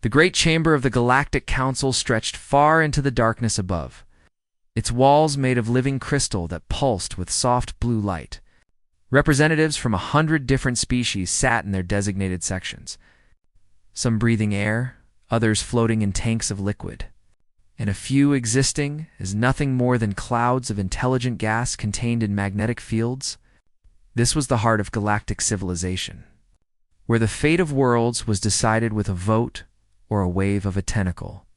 The great chamber of the Galactic Council stretched far into the darkness above, its walls made of living crystal that pulsed with soft blue light. Representatives from 100 different species sat in their designated sections, some breathing air, others floating in tanks of liquid, and a few existing as nothing more than clouds of intelligent gas contained in magnetic fields. This was the heart of galactic civilization, where the fate of worlds was decided with a vote or a wave of a tentacle.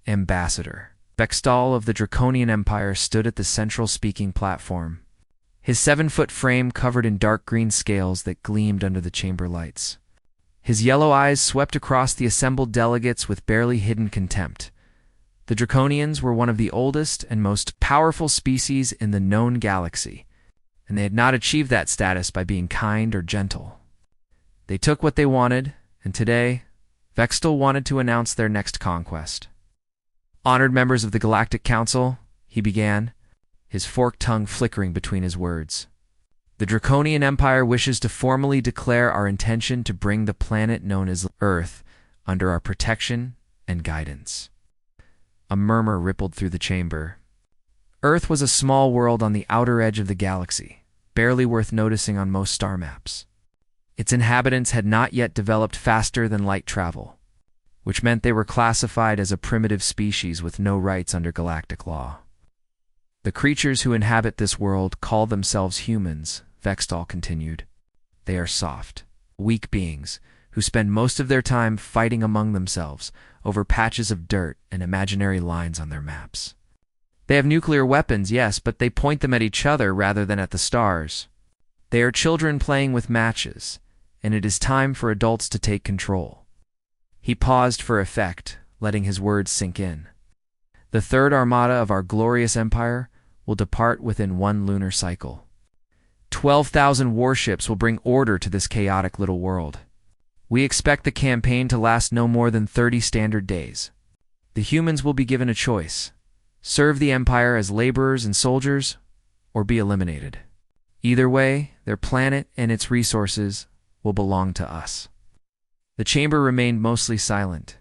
Ambassador Vextal of the Draconian Empire stood at the central speaking platform, his 7-foot frame covered in dark green scales that gleamed under the chamber lights. His yellow eyes swept across the assembled delegates with barely hidden contempt. The Draconians were one of the oldest and most powerful species in the known galaxy, and they had not achieved that status by being kind or gentle. They took what they wanted, and today, Vextal wanted to announce their next conquest. "Honored members of the Galactic Council," he began, his forked tongue flickering between his words. "The Draconian Empire wishes to formally declare our intention to bring the planet known as Earth under our protection and guidance." A murmur rippled through the chamber. Earth was a small world on the outer edge of the galaxy, barely worth noticing on most star maps. Its inhabitants had not yet developed faster than light travel, which meant they were classified as a primitive species with no rights under galactic law. "The creatures who inhabit this world call themselves humans," Vextal continued. "They are soft, weak beings who spend most of their time fighting among themselves over patches of dirt and imaginary lines on their maps. They have nuclear weapons, yes, but they point them at each other rather than at the stars. They are children playing with matches, and it is time for adults to take control." He paused for effect, letting his words sink in. "The third armada of our glorious empire will depart within 1 lunar cycle. 12,000 warships will bring order to this chaotic little world. We expect the campaign to last no more than 30 standard days. The humans will be given a choice: serve the empire as laborers and soldiers, or be eliminated. Either way, their planet and its resources will belong to us." The chamber remained mostly silent.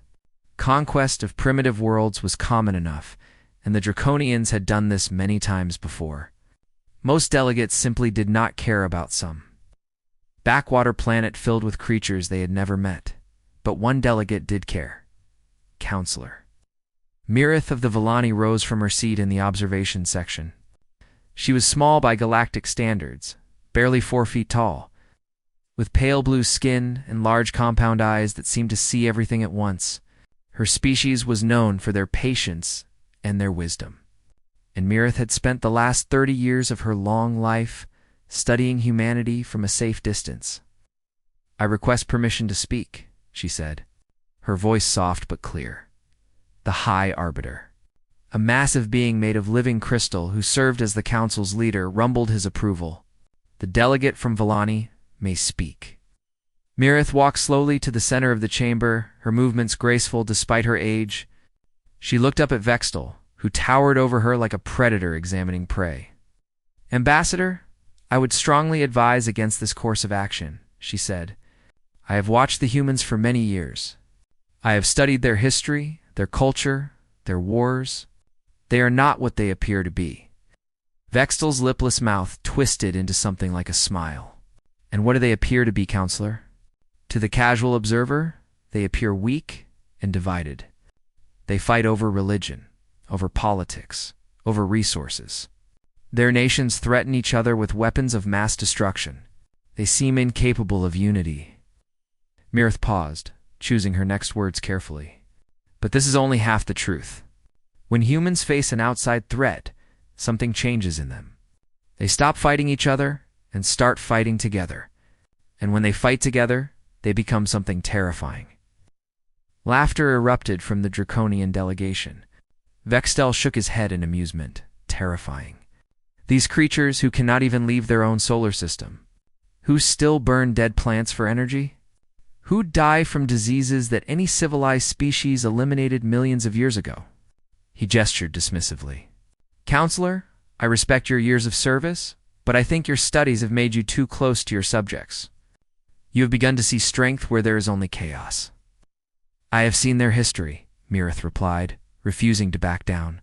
Conquest of primitive worlds was common enough, and the Draconians had done this many times before. Most delegates simply did not care about some backwater planet filled with creatures they had never met. But one delegate did care. Counselor Mirith of the Villani rose from her seat in the observation section. She was small by galactic standards, barely 4 feet tall, with pale blue skin and large compound eyes that seemed to see everything at once. Her species was known for their patience and their wisdom, and Mirith had spent the last 30 years of her long life studying humanity from a safe distance. "I request permission to speak," she said, her voice soft but clear. The High Arbiter, a massive being made of living crystal who served as the council's leader, rumbled his approval. "The delegate from Villani may speak." Mirith walked slowly to the center of the chamber, her movements graceful despite her age. She looked up at Vextal, who towered over her like a predator examining prey. "Ambassador, I would strongly advise against this course of action," she said. "I have watched the humans for many years. I have studied their history, their culture, their wars. They are not what they appear to be." Vextal's lipless mouth twisted into something like a smile. "And what do they appear to be, Counselor?" "To the casual observer, they appear weak and divided. They fight over religion, over politics, over resources. Their nations threaten each other with weapons of mass destruction. They seem incapable of unity." Mirith paused, choosing her next words carefully. "But this is only half the truth. When humans face an outside threat, something changes in them. They stop fighting each other and start fighting together. And when they fight together, they become something terrifying." Laughter erupted from the Draconian delegation. Vextal shook his head in amusement. Terrifying. These creatures who cannot even leave their own solar system. Who still burn dead plants for energy? Who die from diseases that any civilized species eliminated millions of years ago? He gestured dismissively. "Counselor, I respect your years of service, but I think your studies have made you too close to your subjects. You have begun to see strength where there is only chaos." I have seen their history, Mirith replied, refusing to back down.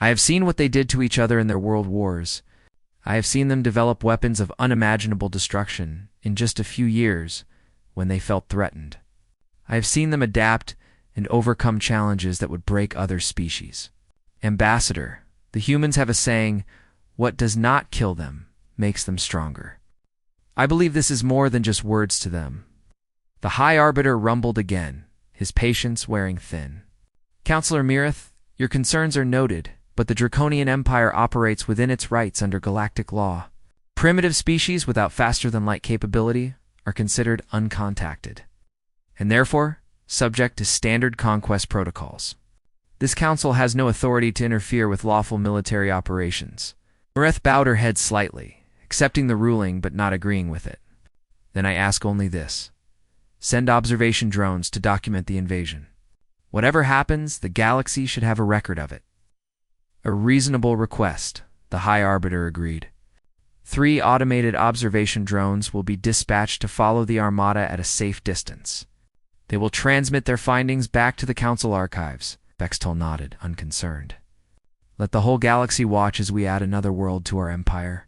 I have seen what they did to each other in their world wars. I have seen them develop weapons of unimaginable destruction in just a few years when they felt threatened. I have seen them adapt and overcome challenges that would break other species. Ambassador, the humans have a saying, what does not kill them makes them stronger. I believe this is more than just words to them. The High Arbiter rumbled again, his patience wearing thin. Counselor Mirith, your concerns are noted, but the Draconian Empire operates within its rights under galactic law. Primitive species without faster-than-light capability are considered uncontacted, and therefore subject to standard conquest protocols. This council has no authority to interfere with lawful military operations. Mirith bowed her head slightly, accepting the ruling but not agreeing with it. Then I ask only this. Send observation drones to document the invasion. Whatever happens, the galaxy should have a record of it. A reasonable request, the High Arbiter agreed. 3 automated observation drones will be dispatched to follow the Armada at a safe distance. They will transmit their findings back to the Council archives. Bextol nodded, unconcerned. Let the whole galaxy watch as we add another world to our empire.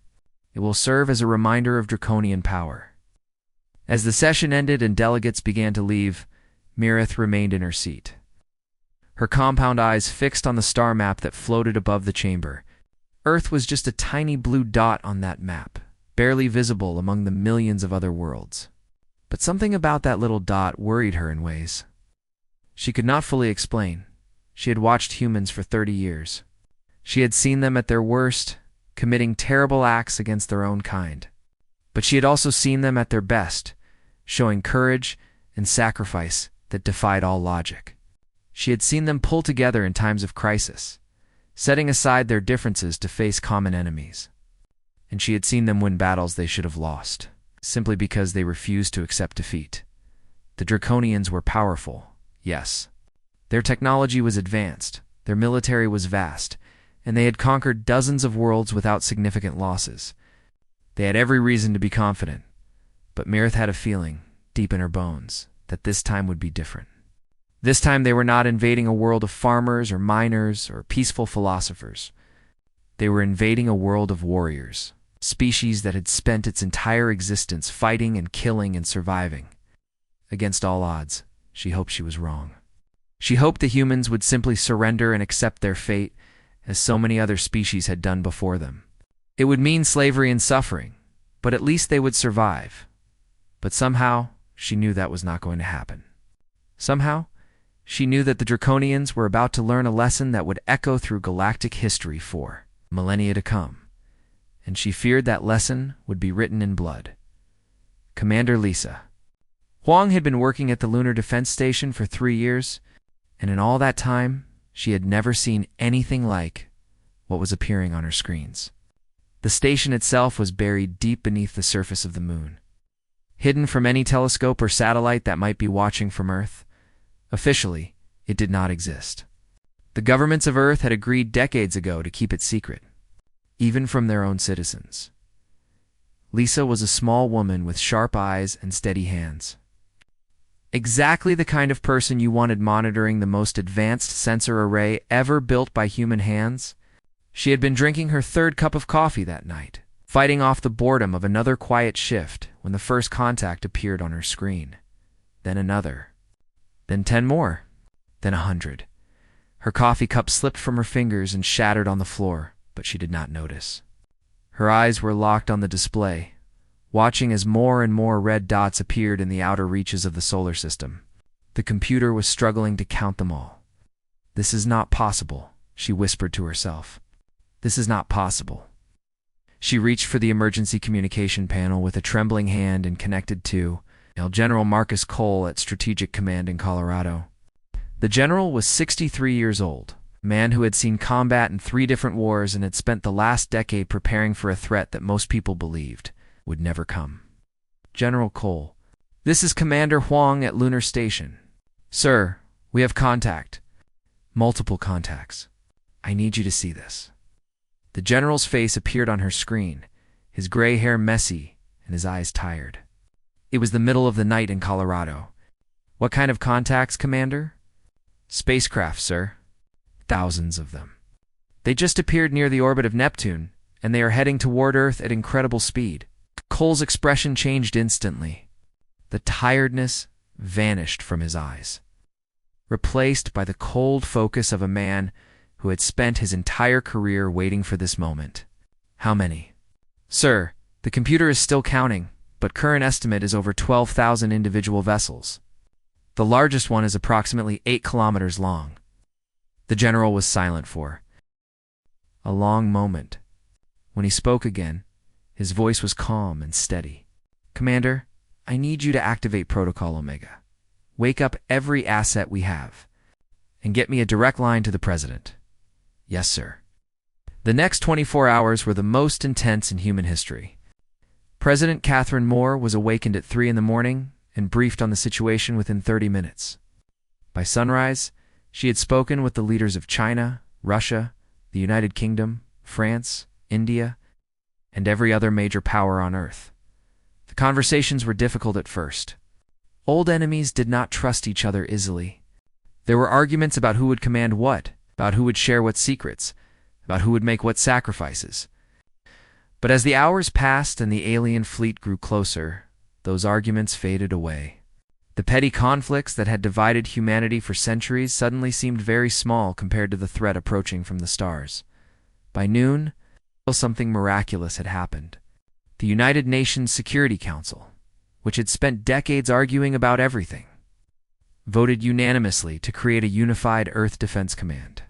It will serve as a reminder of draconian power. As the session ended and delegates began to leave, Mirith remained in her seat. Her compound eyes fixed on the star map that floated above the chamber. Earth was just a tiny blue dot on that map, barely visible among the millions of other worlds. But something about that little dot worried her in ways she could not fully explain. She had watched humans for 30 years. She had seen them at their worst, committing terrible acts against their own kind. But she had also seen them at their best, showing courage and sacrifice that defied all logic. She had seen them pull together in times of crisis, setting aside their differences to face common enemies. And she had seen them win battles they should have lost, simply because they refused to accept defeat. The Draconians were powerful, yes. Their technology was advanced, their military was vast, and they had conquered dozens of worlds without significant losses. They had every reason to be confident, but Mirith had a feeling, deep in her bones, that this time would be different. This time they were not invading a world of farmers or miners or peaceful philosophers. They were invading a world of warriors, species that had spent its entire existence fighting and killing and surviving. Against all odds, she hoped she was wrong. She hoped the humans would simply surrender and accept their fate, as so many other species had done before them. It would mean slavery and suffering, but at least they would survive. But somehow, she knew that was not going to happen. Somehow, she knew that the Draconians were about to learn a lesson that would echo through galactic history for millennia to come, and she feared that lesson would be written in blood. Commander Lisa. Huang had been working at the Lunar Defense Station for 3 years, and in all that time, she had never seen anything like what was appearing on her screens. The station itself was buried deep beneath the surface of the moon, hidden from any telescope or satellite that might be watching from Earth. Officially, it did not exist. The governments of Earth had agreed decades ago to keep it secret, even from their own citizens. Lisa was a small woman with sharp eyes and steady hands. Exactly the kind of person you wanted monitoring the most advanced sensor array ever built by human hands. She had been drinking her 3rd cup of coffee that night, fighting off the boredom of another quiet shift when the first contact appeared on her screen. Then another. Then 10 more. Then 100. Her coffee cup slipped from her fingers and shattered on the floor, but she did not notice. Her eyes were locked on the display, watching as more and more red dots appeared in the outer reaches of the solar system. The computer was struggling to count them all. This is not possible, she whispered to herself. This is not possible. She reached for the emergency communication panel with a trembling hand and connected to General Marcus Cole at Strategic Command in Colorado. The general was 63 years old, a man who had seen combat in 3 different wars and had spent the last decade preparing for a threat that most people believed would never come. General Cole, this is Commander Huang at Lunar Station. Sir, we have contact. Multiple contacts. I need you to see this. The general's face appeared on her screen, his gray hair messy and his eyes tired. It was the middle of the night in Colorado. What kind of contacts, Commander? Spacecraft, sir. Thousands of them. They just appeared near the orbit of Neptune, and they are heading toward Earth at incredible speed. Cole's expression changed instantly. The tiredness vanished from his eyes, replaced by the cold focus of a man who had spent his entire career waiting for this moment. How many? Sir, the computer is still counting, but current estimate is over 12,000 individual vessels. The largest one is approximately 8 kilometers long. The general was silent for a long moment. When he spoke again, his voice was calm and steady. Commander, I need you to activate Protocol Omega. Wake up every asset we have, and get me a direct line to the President. Yes, sir. The next 24 hours were the most intense in human history. President Catherine Moore was awakened at 3 in the morning and briefed on the situation within 30 minutes. By sunrise, she had spoken with the leaders of China, Russia, the United Kingdom, France, India, and every other major power on Earth. The conversations were difficult at first. Old enemies did not trust each other easily. There were arguments about who would command what, about who would share what secrets, about who would make what sacrifices. But as the hours passed and the alien fleet grew closer, those arguments faded away. The petty conflicts that had divided humanity for centuries suddenly seemed very small compared to the threat approaching from the stars. By noon, something miraculous had happened. The United Nations Security Council, which had spent decades arguing about everything, voted unanimously to create a unified Earth Defense Command.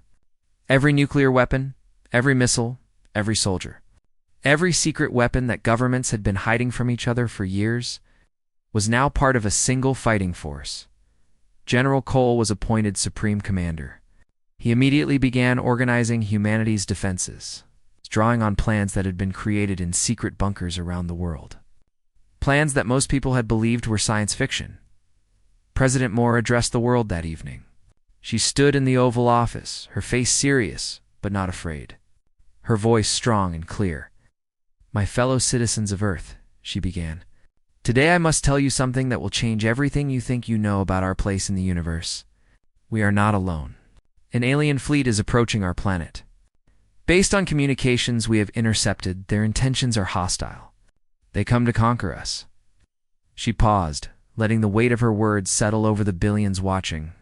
Every nuclear weapon, every missile, every soldier, every secret weapon that governments had been hiding from each other for years was now part of a single fighting force. General Cole was appointed Supreme Commander. He immediately began organizing humanity's defenses, drawing on plans that had been created in secret bunkers around the world. Plans that most people had believed were science fiction. President Moore addressed the world that evening. She stood in the Oval Office, her face serious but not afraid, her voice strong and clear. My fellow citizens of Earth, she began. Today I must tell you something that will change everything you think you know about our place in the universe. We are not alone. An alien fleet is approaching our planet. Based on communications we have intercepted, their intentions are hostile. They come to conquer us. She paused, letting the weight of her words settle over the billions watching.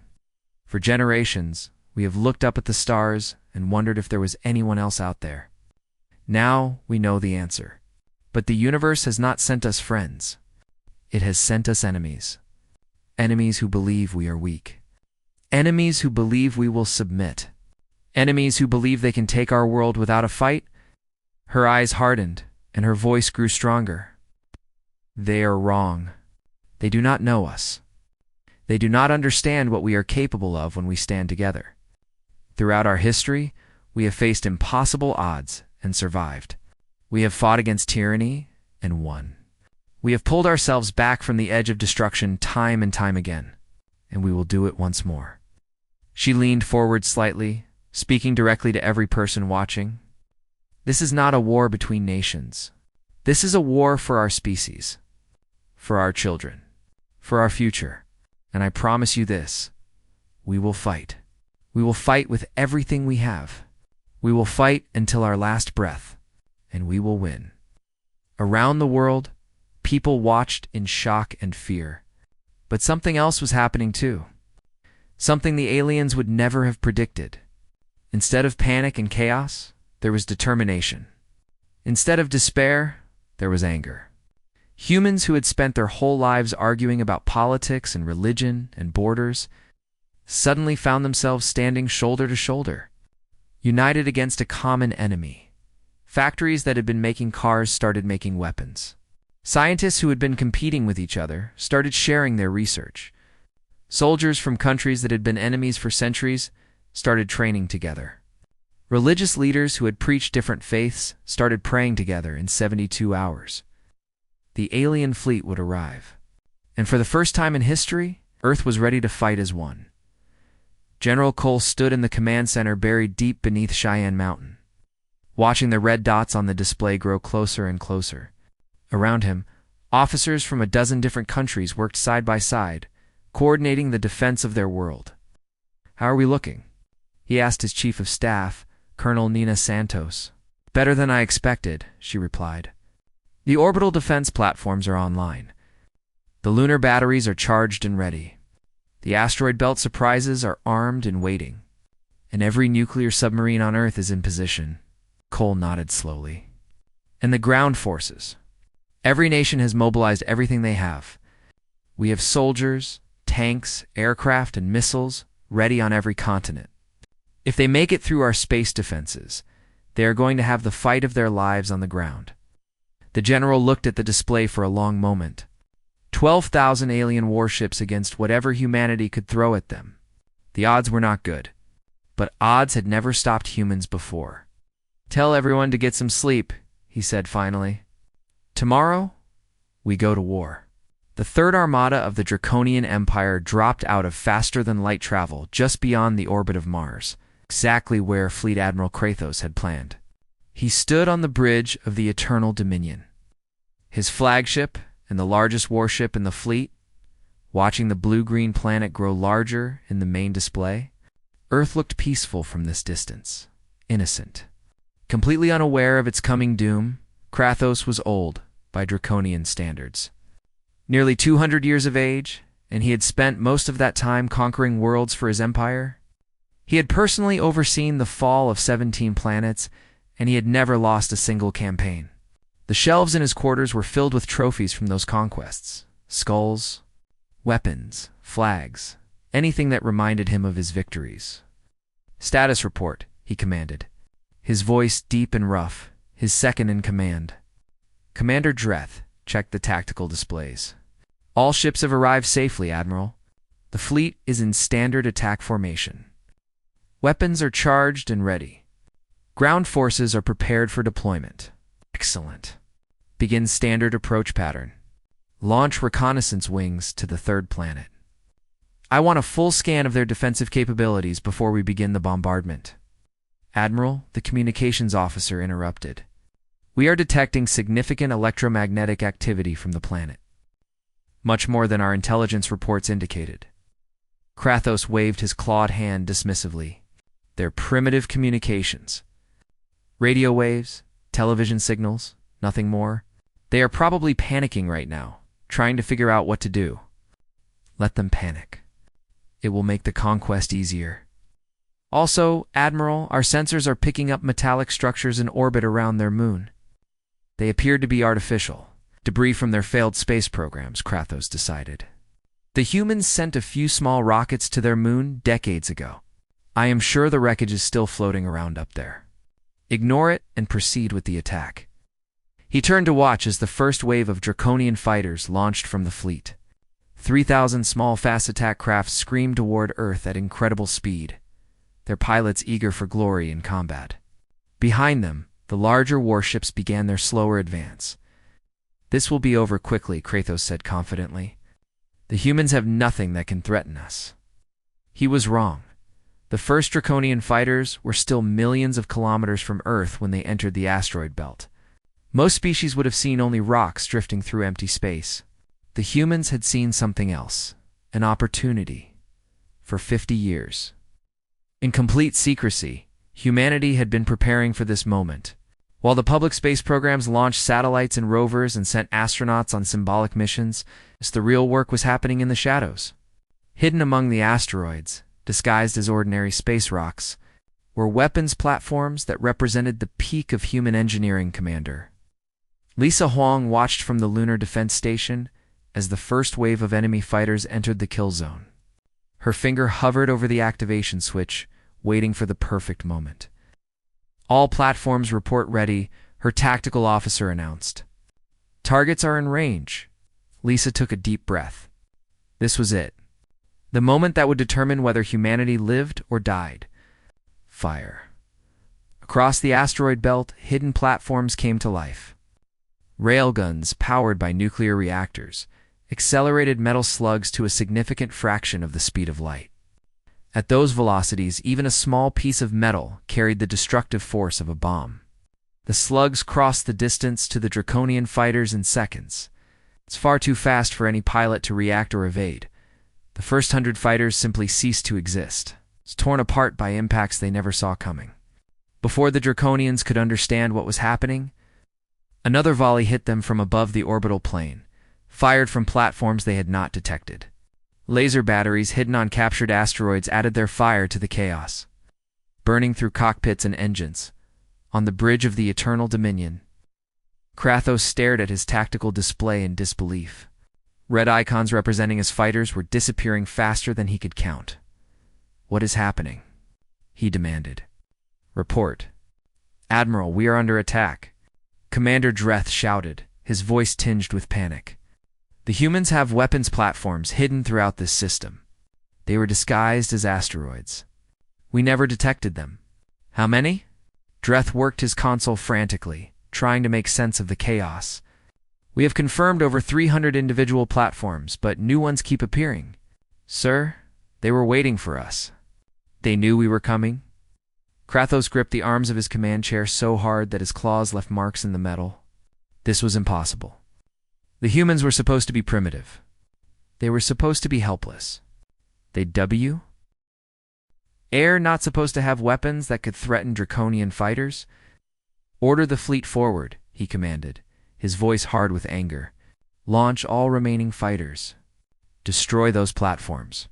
For generations, we have looked up at the stars and wondered if there was anyone else out there. Now we know the answer. But the universe has not sent us friends. It has sent us enemies. Enemies who believe we are weak. Enemies who believe we will submit. Enemies who believe they can take our world without a fight. Her eyes hardened, and her voice grew stronger. They are wrong. They do not know us. They do not understand what we are capable of when we stand together. Throughout our history, we have faced impossible odds and survived. We have fought against tyranny and won. We have pulled ourselves back from the edge of destruction time and time again, and we will do it once more. She leaned forward slightly, speaking directly to every person watching. This is not a war between nations. This is a war for our species, for our children, for our future. And I promise you this, we will fight. We will fight with everything we have. We will fight until our last breath, and we will win. Around the world, people watched in shock and fear. But something else was happening too. Something the aliens would never have predicted. Instead of panic and chaos, there was determination. Instead of despair, there was anger. Humans who had spent their whole lives arguing about politics and religion and borders suddenly found themselves standing shoulder to shoulder, united against a common enemy. Factories that had been making cars started making weapons. Scientists who had been competing with each other started sharing their research. Soldiers from countries that had been enemies for centuries started training together. Religious leaders who had preached different faiths started praying together in 72 hours. The alien fleet would arrive. And for the first time in history, Earth was ready to fight as one. General Cole stood in the command center buried deep beneath Cheyenne Mountain, watching the red dots on the display grow closer and closer. Around him, officers from a dozen different countries worked side by side, coordinating the defense of their world. "How are we looking?" he asked his chief of staff, Colonel Nina Santos. "Better than I expected," she replied. "The orbital defense platforms are online. The lunar batteries are charged and ready. The asteroid belt surprises are armed and waiting. And every nuclear submarine on Earth is in position." Cole nodded slowly. "And the ground forces. Every nation has mobilized everything they have. We have soldiers, tanks, aircraft, and missiles ready on every continent. If they make it through our space defenses, they are going to have the fight of their lives on the ground." The general looked at the display for a long moment. 12,000 alien warships against whatever humanity could throw at them. The odds were not good, but odds had never stopped humans before. "Tell everyone to get some sleep," he said finally. "Tomorrow, we go to war." The Third Armada of the Draconian Empire dropped out of faster-than-light travel just beyond the orbit of Mars, exactly where Fleet Admiral Kratos had planned. He stood on the bridge of the Eternal Dominion, his flagship and the largest warship in the fleet, watching the blue-green planet grow larger in the main display. Earth looked peaceful from this distance, innocent. Completely unaware of its coming doom, Kratos was old by Draconian standards. Nearly 200 years of age, and he had spent most of that time conquering worlds for his empire. He had personally overseen the fall of 17 planets, and he had never lost a single campaign. The shelves in his quarters were filled with trophies from those conquests: skulls, weapons, flags, anything that reminded him of his victories. "Status report," he commanded, his voice deep and rough, his second in command. Commander Dreth checked the tactical displays. "All ships have arrived safely, Admiral. The fleet is in standard attack formation. Weapons are charged and ready. Ground forces are prepared for deployment." "Excellent. Begin standard approach pattern. Launch reconnaissance wings to the third planet. I want a full scan of their defensive capabilities before we begin the bombardment." "Admiral," the communications officer interrupted. "We are detecting significant electromagnetic activity from the planet. Much more than our intelligence reports indicated." Kratos waved his clawed hand dismissively. "They're primitive communications. Radio waves, television signals, nothing more. They are probably panicking right now, trying to figure out what to do. Let them panic. It will make the conquest easier. Also, Admiral, our sensors are picking up metallic structures in orbit around their moon. They appear to be artificial. Debris from their failed space programs," Kratos decided. "The humans sent a few small rockets to their moon decades ago. I am sure the wreckage is still floating around up there. Ignore it and proceed with the attack." He turned to watch as the first wave of Draconian fighters launched from the fleet. 3,000 small fast attack crafts screamed toward Earth at incredible speed, their pilots eager for glory in combat. Behind them, the larger warships began their slower advance. "This will be over quickly," Kratos said confidently. "The humans have nothing that can threaten us." He was wrong. The first Draconian fighters were still millions of kilometers from Earth when they entered the asteroid belt. Most species would have seen only rocks drifting through empty space. The humans had seen something else, an opportunity. For 50 years. In complete secrecy, humanity had been preparing for this moment. While the public space programs launched satellites and rovers and sent astronauts on symbolic missions, the real work was happening in the shadows. Hidden among the asteroids, disguised as ordinary space rocks, were weapons platforms that represented the peak of human engineering, Commander. Lisa Huang watched from the lunar defense station as the first wave of enemy fighters entered the kill zone. Her finger hovered over the activation switch, waiting for the perfect moment. "All platforms report ready," her tactical officer announced. "Targets are in range." Lisa took a deep breath. This was it. The moment that would determine whether humanity lived or died. Fire. Across the asteroid belt, hidden platforms came to life. Railguns, powered by nuclear reactors, accelerated metal slugs to a significant fraction of the speed of light. At those velocities, even a small piece of metal carried the destructive force of a bomb. The slugs crossed the distance to the Draconian fighters in seconds. It's far too fast for any pilot to react or evade. The first 100 fighters simply ceased to exist, torn apart by impacts they never saw coming. Before the Draconians could understand what was happening, another volley hit them from above the orbital plane, fired from platforms they had not detected. Laser batteries hidden on captured asteroids added their fire to the chaos, burning through cockpits and engines. On the bridge of the Eternal Dominion, Kratos stared at his tactical display in disbelief. Red icons representing his fighters were disappearing faster than he could count. "What is happening?" he demanded. "Report." "Admiral, we are under attack," Commander Dreth shouted, his voice tinged with panic. "The humans have weapons platforms hidden throughout this system. They were disguised as asteroids. We never detected them." "How many?" Dreth worked his console frantically, trying to make sense of the chaos. "We have confirmed over 300 individual platforms, but new ones keep appearing." "Sir, they were waiting for us. They knew we were coming." Kratos gripped the arms of his command chair so hard that his claws left marks in the metal. This was impossible. The humans were supposed to be primitive. They were supposed to be helpless. They'd not supposed to have weapons that could threaten Draconian fighters? "Order the fleet forward," he commanded, his voice hard with anger. "Launch all remaining fighters. Destroy those platforms."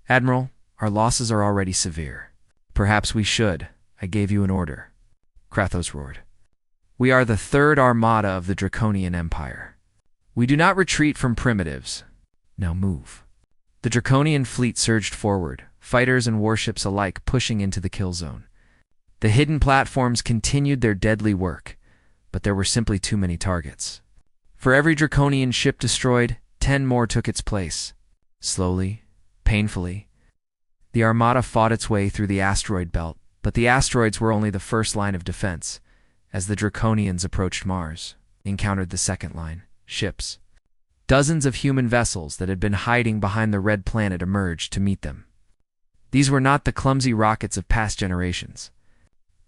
"Admiral, our losses are already severe." "Perhaps we should. I gave you an order," Kratos roared. "We are the third armada of the Draconian Empire. We do not retreat from primitives. Now move." The Draconian fleet surged forward, fighters and warships alike pushing into the kill zone. The hidden platforms continued their deadly work, but there were simply too many targets. For every Draconian ship destroyed, 10 more took its place. Slowly, painfully, the Armada fought its way through the asteroid belt, but the asteroids were only the first line of defense. As the Draconians approached Mars, encountered the second line, ships. Dozens of human vessels that had been hiding behind the red planet emerged to meet them. These were not the clumsy rockets of past generations.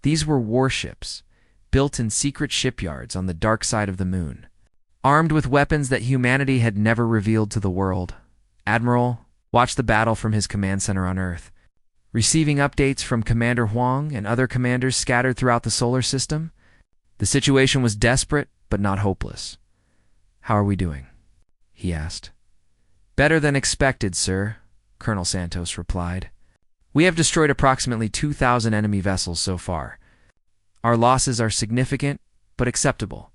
These were warships, built in secret shipyards on the dark side of the moon, armed with weapons that humanity had never revealed to the world. Admiral watched the battle from his command center on Earth, receiving updates from Commander Huang and other commanders scattered throughout the solar system. The situation was desperate, but not hopeless. "How are we doing?" he asked. "Better than expected, sir," Colonel Santos replied. "We have destroyed approximately 2,000 enemy vessels so far. Our losses are significant, but acceptable.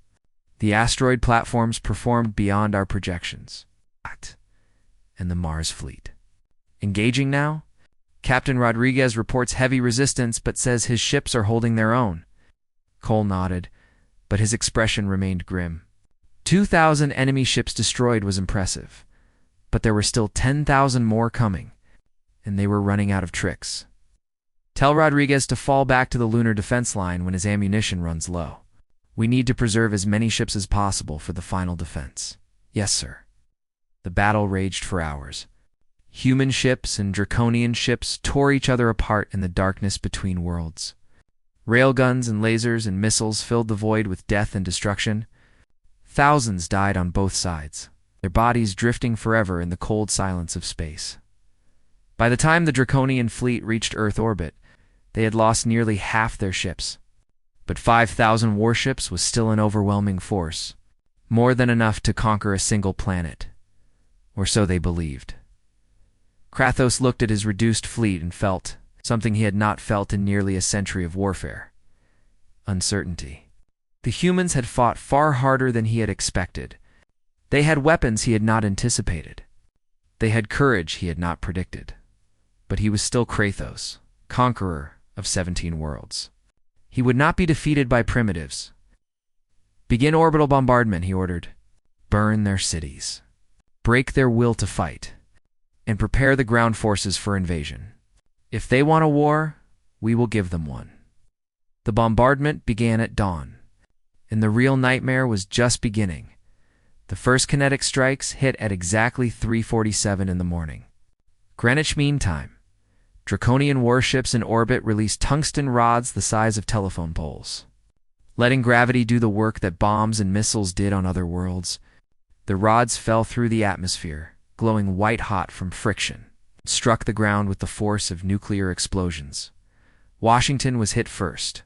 The asteroid platforms performed beyond our projections." "And the Mars fleet. Engaging now?" "Captain Rodriguez reports heavy resistance, but says his ships are holding their own." Cole nodded, but his expression remained grim. 2,000 enemy ships destroyed was impressive, but there were still 10,000 more coming, and they were running out of tricks. "Tell Rodriguez to fall back to the lunar defense line when his ammunition runs low. We need to preserve as many ships as possible for the final defense." "Yes, sir." The battle raged for hours. Human ships and Draconian ships tore each other apart in the darkness between worlds. Railguns and lasers and missiles filled the void with death and destruction. Thousands died on both sides, their bodies drifting forever in the cold silence of space. By the time the Draconian fleet reached Earth orbit, they had lost nearly half their ships. But 5,000 warships was still an overwhelming force, more than enough to conquer a single planet. Or so they believed. Kratos looked at his reduced fleet and felt something he had not felt in nearly a century of warfare: uncertainty. The humans had fought far harder than he had expected. They had weapons he had not anticipated. They had courage he had not predicted. But he was still Kratos, conqueror of 17 worlds. He would not be defeated by primitives. "Begin orbital bombardment," he ordered. "Burn their cities. Break their will to fight. And prepare the ground forces for invasion. If they want a war, we will give them one." The bombardment began at dawn, and the real nightmare was just beginning. The first kinetic strikes hit at exactly 3:47 in the morning. Greenwich Mean Time. Draconian warships in orbit released tungsten rods the size of telephone poles, letting gravity do the work that bombs and missiles did on other worlds. The rods fell through the atmosphere, glowing white-hot from friction, struck the ground with the force of nuclear explosions. Washington was hit first.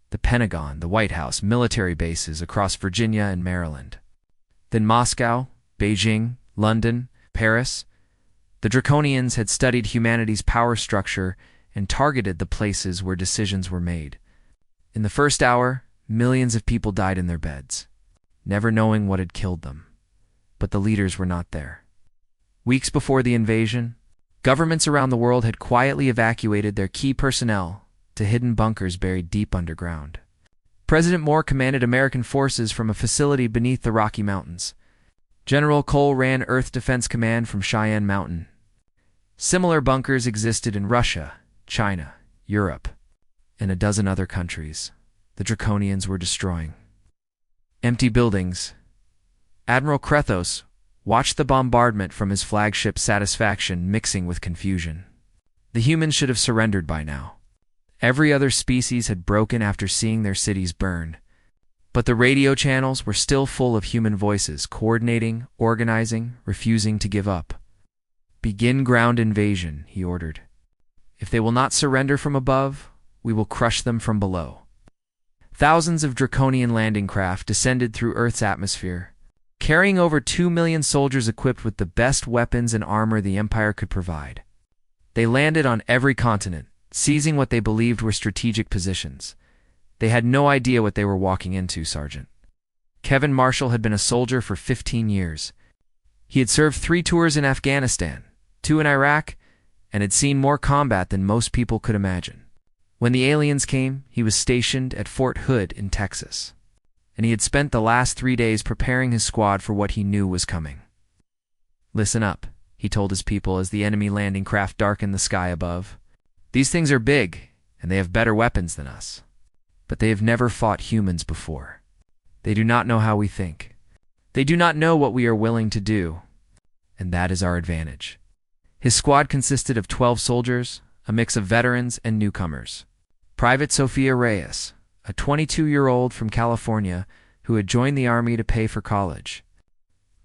The Pentagon, the White House, military bases across Virginia and Maryland. Then Moscow, Beijing, London, Paris. The Draconians had studied humanity's power structure and targeted the places where decisions were made. In the first hour, millions of people died in their beds, never knowing what had killed them. But the leaders were not there. Weeks before the invasion, governments around the world had quietly evacuated their key personnel to hidden bunkers buried deep underground. President Moore commanded American forces from a facility beneath the Rocky Mountains. General Cole ran Earth Defense Command from Cheyenne Mountain. Similar bunkers existed in Russia, China, Europe, and a dozen other countries the Draconians were destroying. Empty buildings. Admiral Krethos watched the bombardment from his flagship Satisfaction mixing with confusion. The humans should have surrendered by now. Every other species had broken after seeing their cities burn. But the radio channels were still full of human voices, coordinating, organizing, refusing to give up. "Begin ground invasion," he ordered. "If they will not surrender from above, we will crush them from below." Thousands of Draconian landing craft descended through Earth's atmosphere, carrying over 2 million soldiers equipped with the best weapons and armor the Empire could provide. They landed on every continent, seizing what they believed were strategic positions. They had no idea what they were walking into, Sergeant. Kevin Marshall had been a soldier for 15 years. He had served 3 tours in Afghanistan, 2 in Iraq, and had seen more combat than most people could imagine. When the aliens came, he was stationed at Fort Hood in Texas, and he had spent the last 3 days preparing his squad for what he knew was coming. "Listen up," he told his people as the enemy landing craft darkened the sky above. "These things are big, and they have better weapons than us. But they have never fought humans before. They do not know how we think. They do not know what we are willing to do, and that is our advantage." His squad consisted of 12 soldiers, a mix of veterans and newcomers. Private Sophia Reyes, a 22-year-old from California who had joined the Army to pay for college.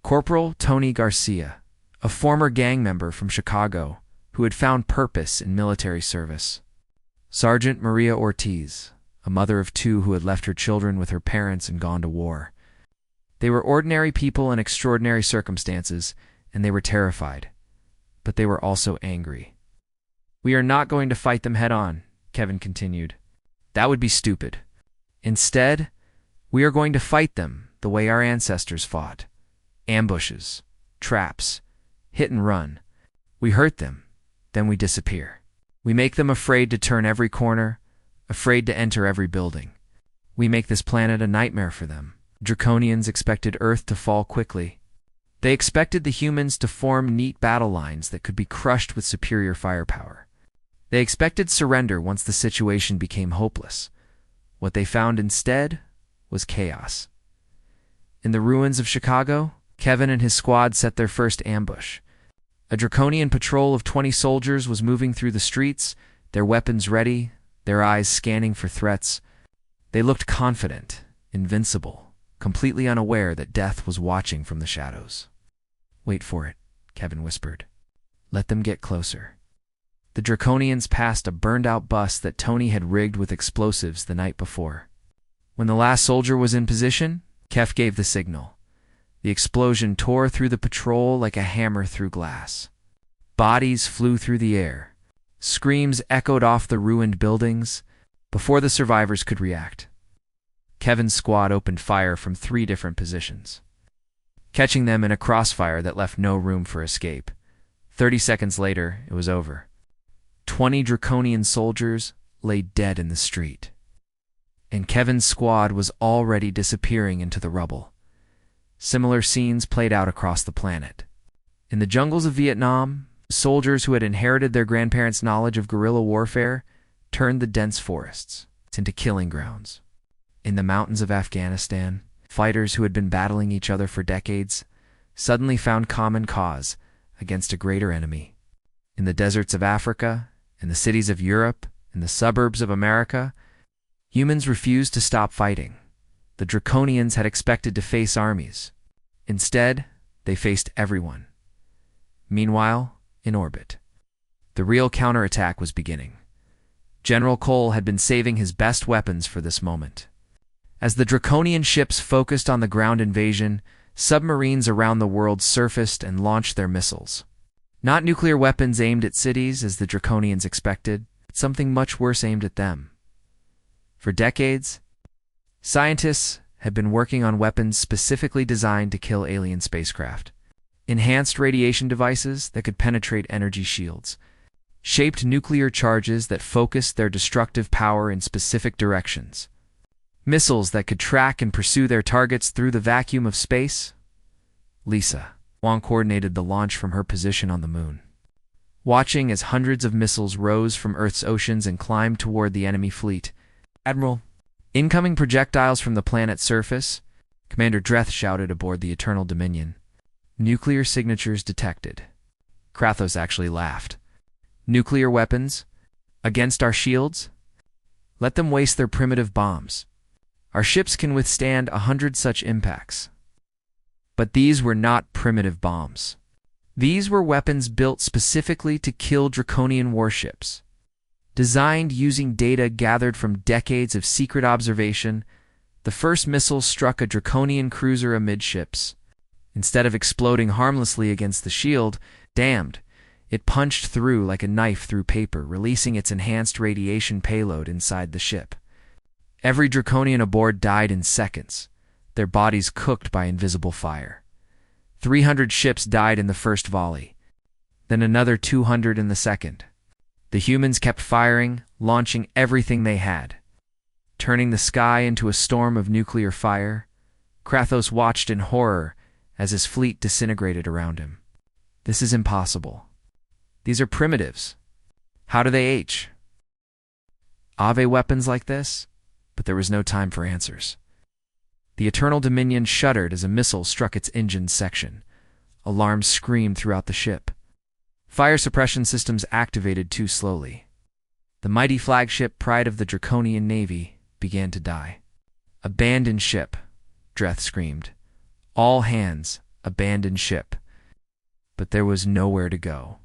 Corporal Tony Garcia, a former gang member from Chicago who had found purpose in military service. Sergeant Maria Ortiz, a mother of 2 who had left her children with her parents and gone to war. They were ordinary people in extraordinary circumstances, and they were terrified. But they were also angry. "We are not going to fight them head-on," Kevin continued. "That would be stupid. Instead, we are going to fight them the way our ancestors fought. Ambushes, traps, hit and run. We hurt them, then we disappear. We make them afraid to turn every corner, afraid to enter every building. We make this planet a nightmare for them." Draconians expected Earth to fall quickly. They expected the humans to form neat battle lines that could be crushed with superior firepower. They expected surrender once the situation became hopeless. What they found instead was chaos. In the ruins of Chicago, Kevin and his squad set their first ambush. A Draconian patrol of 20 soldiers was moving through the streets, their weapons ready, their eyes scanning for threats. They looked confident, invincible, completely unaware that death was watching from the shadows. "Wait for it," Kevin whispered. "Let them get closer." The Draconians passed a burned-out bus that Tony had rigged with explosives the night before. When the last soldier was in position, Kev gave the signal. The explosion tore through the patrol like a hammer through glass. Bodies flew through the air. Screams echoed off the ruined buildings before the survivors could react. Kevin's squad opened fire from 3 different positions, catching them in a crossfire that left no room for escape. 30 seconds later, it was over. 20 Draconian soldiers lay dead in the street, and Kevin's squad was already disappearing into the rubble. Similar scenes played out across the planet. In the jungles of Vietnam, soldiers who had inherited their grandparents' knowledge of guerrilla warfare turned the dense forests into killing grounds. In the mountains of Afghanistan, fighters who had been battling each other for decades suddenly found common cause against a greater enemy. In the deserts of Africa, in the cities of Europe, in the suburbs of America, humans refused to stop fighting. The Draconians had expected to face armies. Instead, they faced everyone. Meanwhile, in orbit, the real counterattack was beginning. General Cole had been saving his best weapons for this moment. As the Draconian ships focused on the ground invasion, submarines around the world surfaced and launched their missiles. Not nuclear weapons aimed at cities, as the Draconians expected, but something much worse aimed at them. For decades, scientists had been working on weapons specifically designed to kill alien spacecraft. Enhanced radiation devices that could penetrate energy shields, shaped nuclear charges that focused their destructive power in specific directions, missiles that could track and pursue their targets through the vacuum of space. Lisa Wong coordinated the launch from her position on the moon. Watching as hundreds of missiles rose from Earth's oceans and climbed toward the enemy fleet, Admiral, incoming projectiles from the planet's surface, Commander Dreth shouted aboard the Eternal Dominion. Nuclear signatures detected. Kratos actually laughed. Nuclear weapons? Against our shields? Let them waste their primitive bombs. Our ships can withstand 100 such impacts. But these were not primitive bombs. These were weapons built specifically to kill Draconian warships. Designed using data gathered from decades of secret observation, the first missile struck a Draconian cruiser amidships. Instead of exploding harmlessly against the shield, it punched through like a knife through paper, releasing its enhanced radiation payload inside the ship. Every Draconian aboard died in seconds, their bodies cooked by invisible fire. 300 ships died in the first volley, then another 200 in the second. The humans kept firing, launching everything they had. Turning the sky into a storm of nuclear fire, Kratos watched in horror as his fleet disintegrated around him. This is impossible. These are primitives. How do they have weapons like this? But there was no time for answers. The Eternal Dominion shuddered as a missile struck its engine section. Alarms screamed throughout the ship. Fire suppression systems activated too slowly. The mighty flagship pride of the Draconian Navy began to die. Abandon ship, Dreth screamed. All hands, abandon ship. But there was nowhere to go.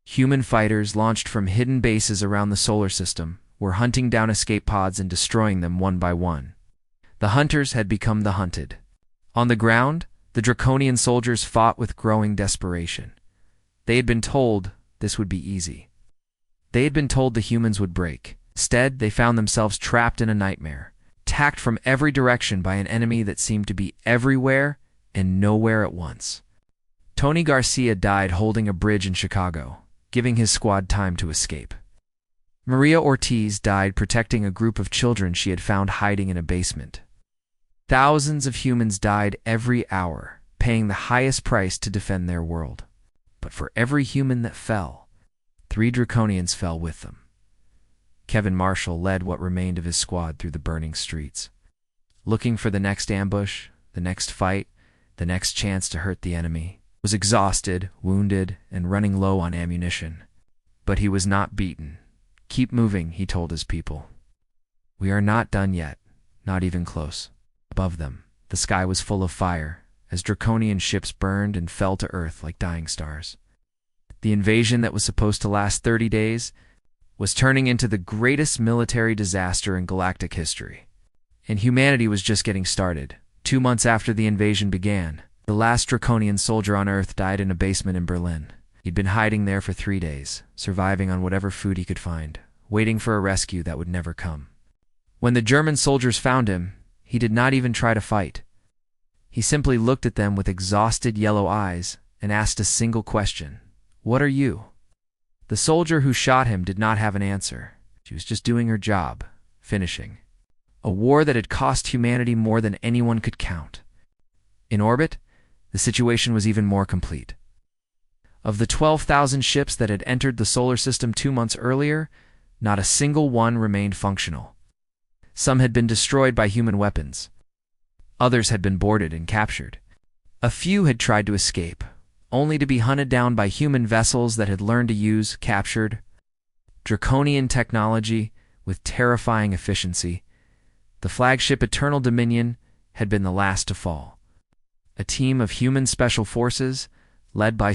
Human fighters launched from hidden bases around the solar system were hunting down escape pods and destroying them one by one. The hunters had become the hunted. On the ground, the Draconian soldiers fought with growing desperation. They had been told this would be easy. They had been told the humans would break. Instead, they found themselves trapped in a nightmare, attacked from every direction by an enemy that seemed to be everywhere and nowhere at once. Tony Garcia died holding a bridge in Chicago, giving his squad time to escape. Maria Ortiz died protecting a group of children she had found hiding in a basement. Thousands of humans died every hour, paying the highest price to defend their world. But for every human that fell, 3 Draconians fell with them. Kevin Marshall led what remained of his squad through the burning streets, looking for the next ambush, the next fight, the next chance to hurt the enemy. He was exhausted, wounded, and running low on ammunition. But he was not beaten. Keep moving, he told his people. We are not done yet, not even close. Above them, the sky was full of fire, as Draconian ships burned and fell to earth like dying stars. The invasion that was supposed to last 30 days was turning into the greatest military disaster in galactic history. And humanity was just getting started. 2 months after the invasion began, the last Draconian soldier on Earth died in a basement in Berlin. He'd been hiding there for 3 days, surviving on whatever food he could find, waiting for a rescue that would never come. When the German soldiers found him, he did not even try to fight. He simply looked at them with exhausted yellow eyes and asked a single question. What are you? The soldier who shot him did not have an answer. She was just doing her job, finishing a war that had cost humanity more than anyone could count. In orbit, the situation was even more complete. Of the 12,000 ships that had entered the solar system 2 months earlier, not a single one remained functional. Some had been destroyed by human weapons. Others had been boarded and captured. A few had tried to escape, only to be hunted down by human vessels that had learned to use captured Draconian technology with terrifying efficiency. The flagship Eternal Dominion had been the last to fall. A team of human special forces, led by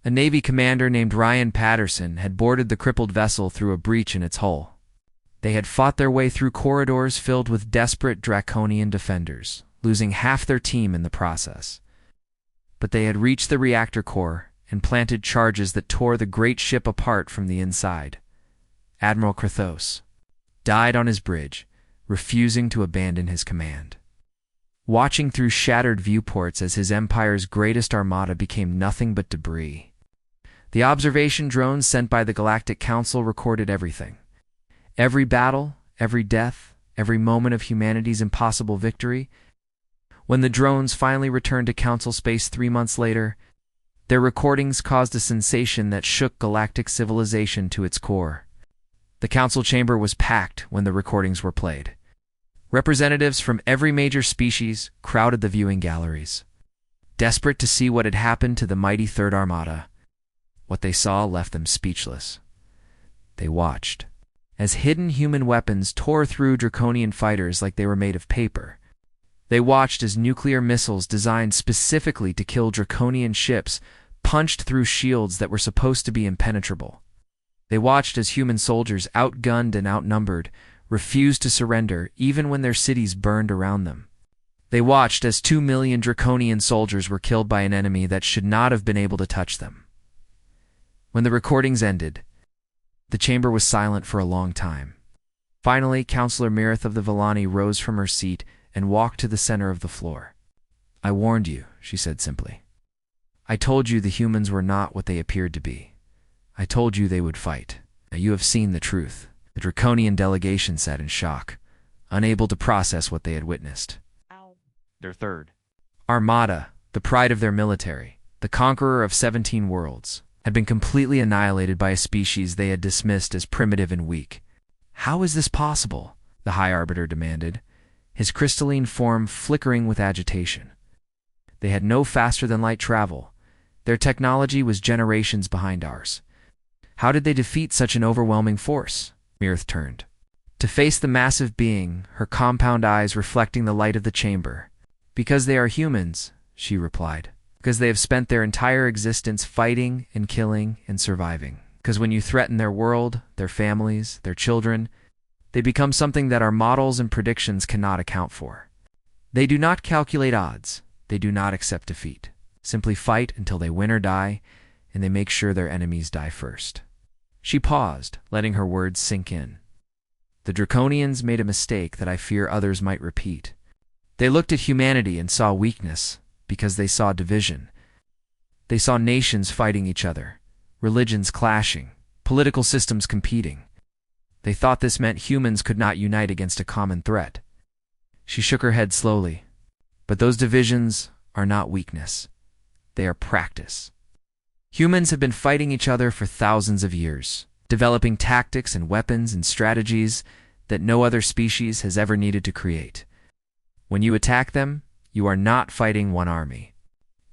A Navy commander named Ryan Patterson had boarded the crippled vessel through a breach in its hull. They had fought their way through corridors filled with desperate Draconian defenders, losing half their team in the process. But they had reached the reactor core and planted charges that tore the great ship apart from the inside. Admiral Krathos died on his bridge, refusing to abandon his command. Watching through shattered viewports as his empire's greatest armada became nothing but debris. The observation drones sent by the Galactic Council recorded everything. Every battle, every death, every moment of humanity's impossible victory. When the drones finally returned to Council space 3 months later, their recordings caused a sensation that shook galactic civilization to its core. The Council chamber was packed when the recordings were played. Representatives from every major species crowded the viewing galleries, desperate to see what had happened to the mighty Third Armada. What they saw left them speechless. They watched as hidden human weapons tore through Draconian fighters like they were made of paper. They watched as nuclear missiles designed specifically to kill Draconian ships punched through shields that were supposed to be impenetrable. They watched as human soldiers, outgunned and outnumbered, refused to surrender even when their cities burned around them. They watched as 2 million Draconian soldiers were killed by an enemy that should not have been able to touch them. When the recordings ended, the chamber was silent for a long time. Finally, Counselor Mirith of the Villani rose from her seat and walked to the center of the floor. "I warned you," she said simply. "I told you the humans were not what they appeared to be. I told you they would fight. Now you have seen the truth." The Draconian delegation sat in shock, unable to process what they had witnessed. Their third Armada, the pride of their military, the conqueror of 17 worlds, had been completely annihilated by a species they had dismissed as primitive and weak. "How is this possible?" the High Arbiter demanded, his crystalline form flickering with agitation. They had no faster-than-light travel. Their technology was generations behind ours. How did they defeat such an overwhelming force? Mirith turned to face the massive being, her compound eyes reflecting the light of the chamber. "Because they are humans," she replied. "Because they have spent their entire existence fighting and killing and surviving. Because when you threaten their world, their families, their children, they become something that our models and predictions cannot account for. They do not calculate odds. They do not accept defeat. Simply fight until they win or die, and they make sure their enemies die first." She paused, letting her words sink in. "The Draconians made a mistake that I fear others might repeat. They looked at humanity and saw weakness because they saw division. They saw nations fighting each other, religions clashing, political systems competing. They thought this meant humans could not unite against a common threat." She shook her head slowly. "But those divisions are not weakness. They are practice. Humans have been fighting each other for thousands of years, developing tactics and weapons and strategies that no other species has ever needed to create. When you attack them, you are not fighting one army.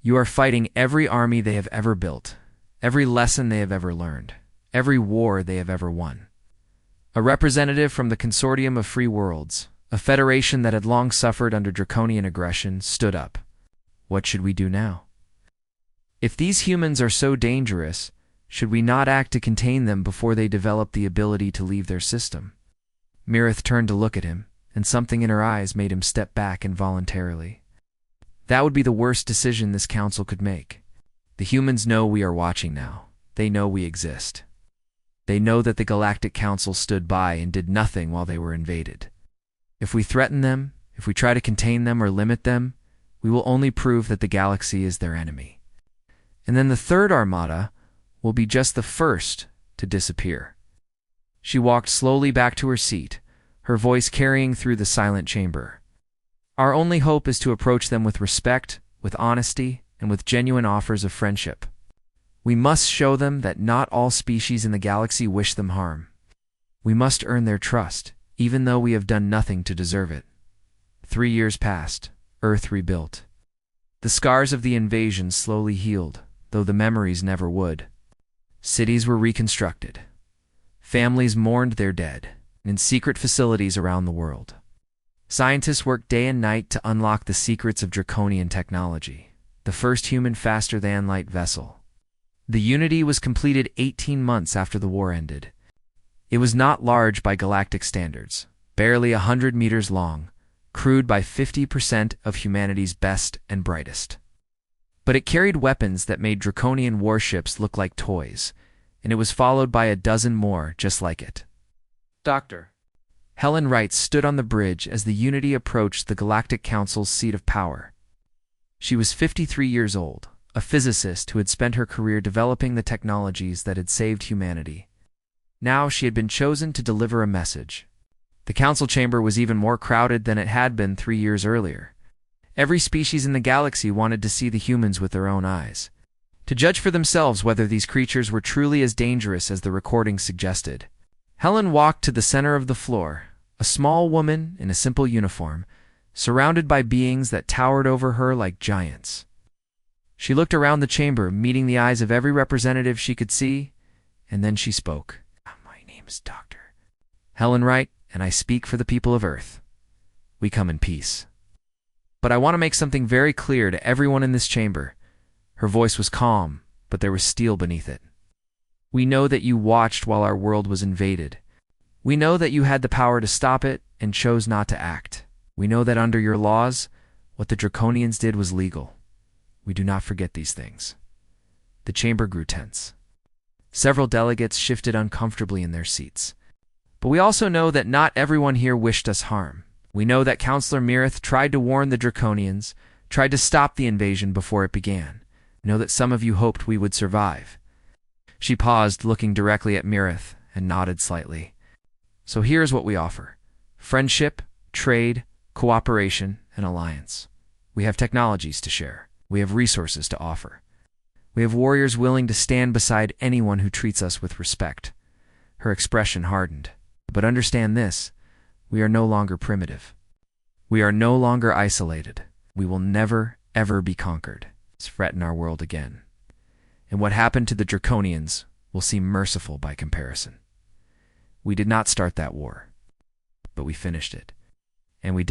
You are fighting every army they have ever built, every lesson they have ever learned, every war they have ever won." A representative from the Consortium of Free Worlds, a federation that had long suffered under Draconian aggression, stood up. "What should we do now? If these humans are so dangerous, should we not act to contain them before they develop the ability to leave their system?" Mirith turned to look at him, and something in her eyes made him step back involuntarily. "That would be the worst decision this council could make. The humans know we are watching now. They know we exist. They know that the Galactic Council stood by and did nothing while they were invaded. If we threaten them, if we try to contain them or limit them, we will only prove that the galaxy is their enemy. And then the Third Armada will be just the first to disappear." She walked slowly back to her seat, her voice carrying through the silent chamber. "Our only hope is to approach them with respect, with honesty, and with genuine offers of friendship. We must show them that not all species in the galaxy wish them harm. We must earn their trust, even though we have done nothing to deserve it." 3 years passed, Earth rebuilt. The scars of the invasion slowly healed, though the memories never would. Cities were reconstructed. Families mourned their dead in secret facilities around the world. Scientists worked day and night to unlock the secrets of Draconian technology, the first human faster-than-light vessel. The Unity was completed 18 months after the war ended. It was not large by galactic standards, barely 100 meters long, crewed by 50% of humanity's best and brightest. But it carried weapons that made Draconian warships look like toys, and it was followed by a dozen more just like it. Doctor. Helen Wright stood on the bridge as the Unity approached the Galactic Council's seat of power. She was 53 years old, a physicist who had spent her career developing the technologies that had saved humanity. Now she had been chosen to deliver a message. The council chamber was even more crowded than it had been 3 years earlier. Every species in the galaxy wanted to see the humans with their own eyes, to judge for themselves whether these creatures were truly as dangerous as the recording suggested. Helen walked to the center of the floor, a small woman in a simple uniform, surrounded by beings that towered over her like giants. She looked around the chamber, meeting the eyes of every representative she could see, and then she spoke. "My name is Dr. Helen Wright, and I speak for the people of Earth. We come in peace. But I want to make something very clear to everyone in this chamber." Her voice was calm, but there was steel beneath it. "We know that you watched while our world was invaded. We know that you had the power to stop it and chose not to act. We know that under your laws, what the Draconians did was legal. We do not forget these things." The chamber grew tense. Several delegates shifted uncomfortably in their seats. "But we also know that not everyone here wished us harm. We know that Counselor Mirith tried to warn the Draconians, tried to stop the invasion before it began. We know that some of you hoped we would survive." She paused, looking directly at Mirith, and nodded slightly. "So here's what we offer: friendship, trade, cooperation, and alliance. We have technologies to share. We have resources to offer. We have warriors willing to stand beside anyone who treats us with respect." Her expression hardened. "But understand this: we are no longer primitive. We are no longer isolated. We will never, ever be conquered. Threaten our world again. And what happened to the Draconians will seem merciful by comparison. We did not start that war, but we finished it. And we